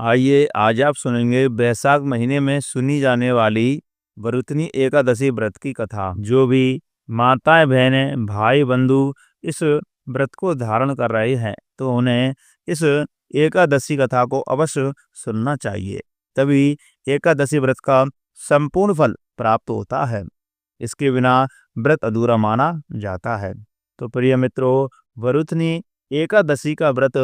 आइए आज आप सुनेंगे बैसाख महीने में सुनी जाने वाली वरुथनी एकादशी व्रत की कथा। जो भी माताएं बहनें भाई बंधु इस व्रत को धारण कर रहे हैं तो उन्हें इस एकादशी कथा को अवश्य सुनना चाहिए, तभी एकादशी व्रत का संपूर्ण फल प्राप्त होता है। इसके बिना व्रत अधूरा माना जाता है। तो प्रिय मित्रों, वरुथनी एकादशी का व्रत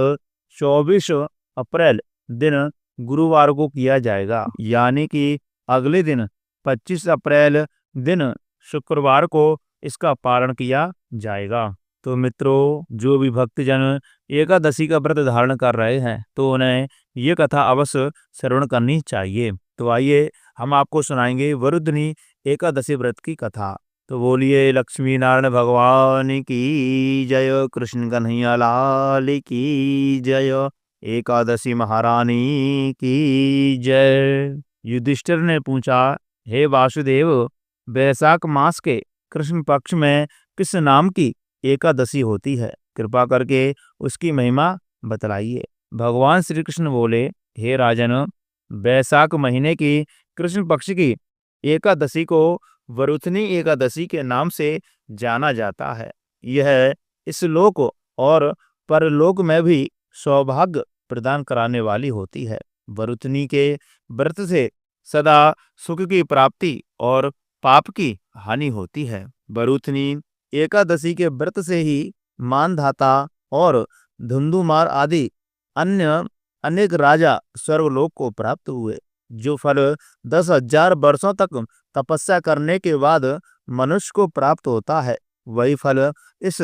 24 अप्रैल दिन गुरुवार को किया जाएगा, यानी कि अगले दिन 25 अप्रैल दिन शुक्रवार को इसका पारण किया जाएगा। तो मित्रों, जो भी भक्तजन एकादशी का व्रत धारण कर रहे हैं तो उन्हें ये कथा अवश्य श्रवण करनी चाहिए। तो आइए हम आपको सुनाएंगे वरुथनी एकादशी व्रत की कथा। तो बोलिए लक्ष्मी नारायण भगवान की जय, कृष्ण कन्हैया लाल की जय, एकादशी महारानी की जय। युधिष्ठिर ने पूछा, हे वासुदेव, बैसाख मास के कृष्ण पक्ष में किस नाम की एकादशी होती है? कृपा करके उसकी महिमा बतलाइए। भगवान श्री कृष्ण बोले, हे राजन, बैसाख महीने की कृष्ण पक्ष की एकादशी को वरुथनी एकादशी के नाम से जाना जाता है। यह इस लोक और परलोक में भी सौभाग्य प्रदान कराने वाली होती है। वरुथनी के व्रत से सदा सुख की प्राप्ति और पाप की हानि होती है। वरुथनी एकादशी के व्रत से ही मानधाता और धुंधुमार आदि अन्य अनेक राजा स्वर्गलोक को प्राप्त हुए। जो फल 10,000 वर्षों तक तपस्या करने के बाद मनुष्य को प्राप्त होता है, वही फल इस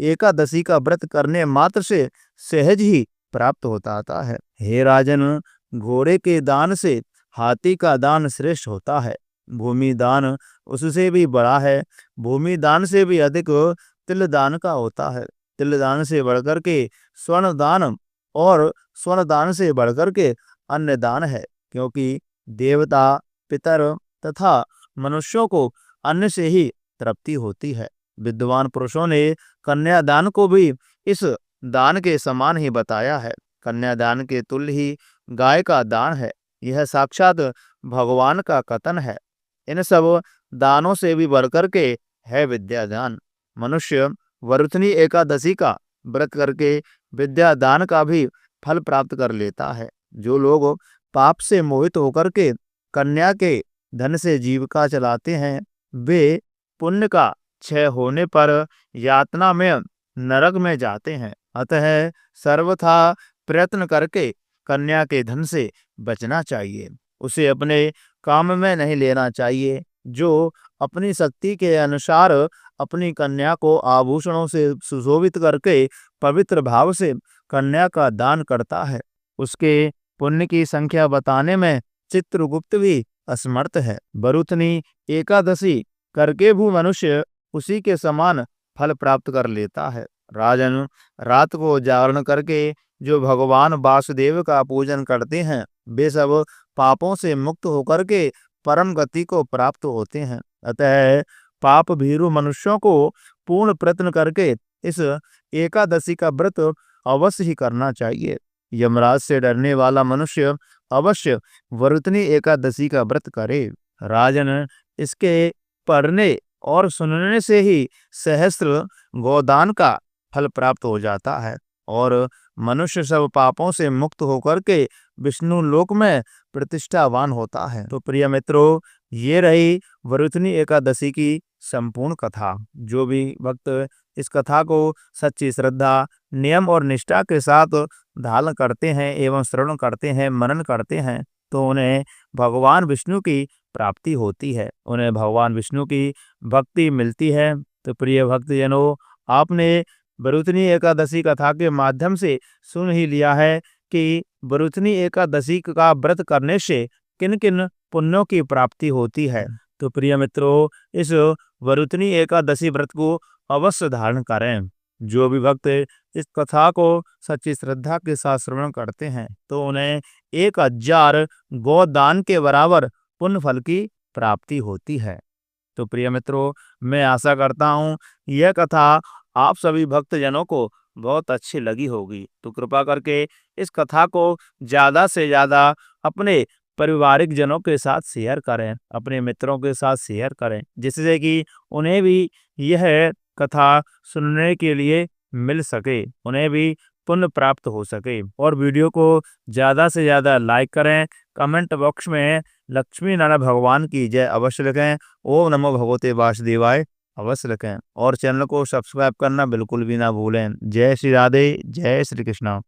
एकादशी का व्रत करने मात्र से सहज ही प्राप्त होता है। हे राजन, घोड़े के दान से हाथी का दान श्रेष्ठ होता है। भूमि दान उससे भी बड़ा है। भूमि दान से भी अधिक तिल दान का होता है। तिल दान से बढ़कर के स्वर्ण दान और स्वर्ण दान से बढ़कर के अन्य दान है, क्योंकि देवता, पितर तथा मनुष्यों को अन्न से ही तृप्ति होती है। विद्वान पुरुषों ने कन्यादान को भी इस दान के समान ही बताया है। कन्यादान के तुल्य ही गाय का दान है। यह साक्षात भगवान का कथन है। इन सब दानों से भी बढ़कर के है विद्यादान। मनुष्य वरुथनी एकादशी का व्रत करके विद्यादान का भी फल प्राप्त कर लेता है। जो लोग पाप से मोहित होकर के कन्या के धन से जीविका चलाते हैं, वे पुण्य का क्षय होने पर यातना में नरक में जाते हैं। अतः सर्वथा प्रयत्न करके कन्या के धन से बचना चाहिए। उसे अपने काम में नहीं लेना चाहिए। जो अपनी शक्ति के अनुसार अपनी कन्या को आभूषणों से सुशोभित करके पवित्र भाव से कन्या का दान करता है, उसके पुण्य की संख्या बताने में चित्रगुप्त भी असमर्थ है। वरुथनी एकादशी करके भी मनुष्य उसी के समान फल प्राप्त कर लेता है। राजन, रात को जागरण करके जो भगवान वासुदेव का पूजन करते हैं, वे सब पापों से मुक्त होकर के परम गति को प्राप्त होते हैं। अतः पाप भीरु मनुष्यों को पूर्ण प्रयत्न करके इस एकादशी का व्रत अवश्य ही करना चाहिए। यमराज से डरने वाला मनुष्य अवश्य वरुथनी एकादशी का व्रत करे। राजन, इसके पढ़ने और सुनने से ही सहस्त्र गोदान का फल प्राप्त हो जाता है और मनुष्य सब पापों से मुक्त होकर के विष्णु लोक में प्रतिष्ठावान होता है। तो प्रिय मित्रों, ये रही वरुथनी एकादशी की संपूर्ण कथा। जो भी भक्त इस कथा को सच्ची श्रद्धा, नियम और निष्ठा के साथ धारण करते हैं एवं श्रवण करते हैं, मनन करते हैं, तो उन्हें भगवान विष्णु की प्राप्ति होती है, उन्हें भगवान विष्णु की भक्ति मिलती है। तो प्रिय भक्तजनों, आपने वरुथनी एकादशी कथा के माध्यम से सुन ही लिया है कि वरुथनी एकादशी का व्रत करने से किन किन पुण्यों की प्राप्ति होती है। तो प्रिय मित्रों, इस वरुथनी एकादशी व्रत को अवश्य धारण करें। जो भी भक्त इस कथा को सच्ची श्रद्धा के साथ श्रवण करते हैं तो उन्हें 1000 गोदान के बराबर पुण्य फल की प्राप्ति होती है। तो प्रिय मित्रों, मैं आशा करता हूँ यह कथा आप सभी भक्तजनों को बहुत अच्छी लगी होगी। तो कृपा करके इस कथा को ज़्यादा से ज़्यादा अपने पारिवारिक जनों के साथ शेयर करें, अपने मित्रों के साथ शेयर करें, जिससे कि उन्हें भी यह कथा सुनने के लिए मिल सके, उन्हें भी पुण्य प्राप्त हो सके। और वीडियो को ज़्यादा से ज़्यादा लाइक करें, कमेंट बॉक्स में लक्ष्मी नारायण भगवान की जय अवश्य लिखें, ओम नमो भगवते वासुदेवाय अवश्य लिखें और चैनल को सब्सक्राइब करना बिल्कुल भी ना भूलें। जय श्री राधे, जय श्री कृष्णा।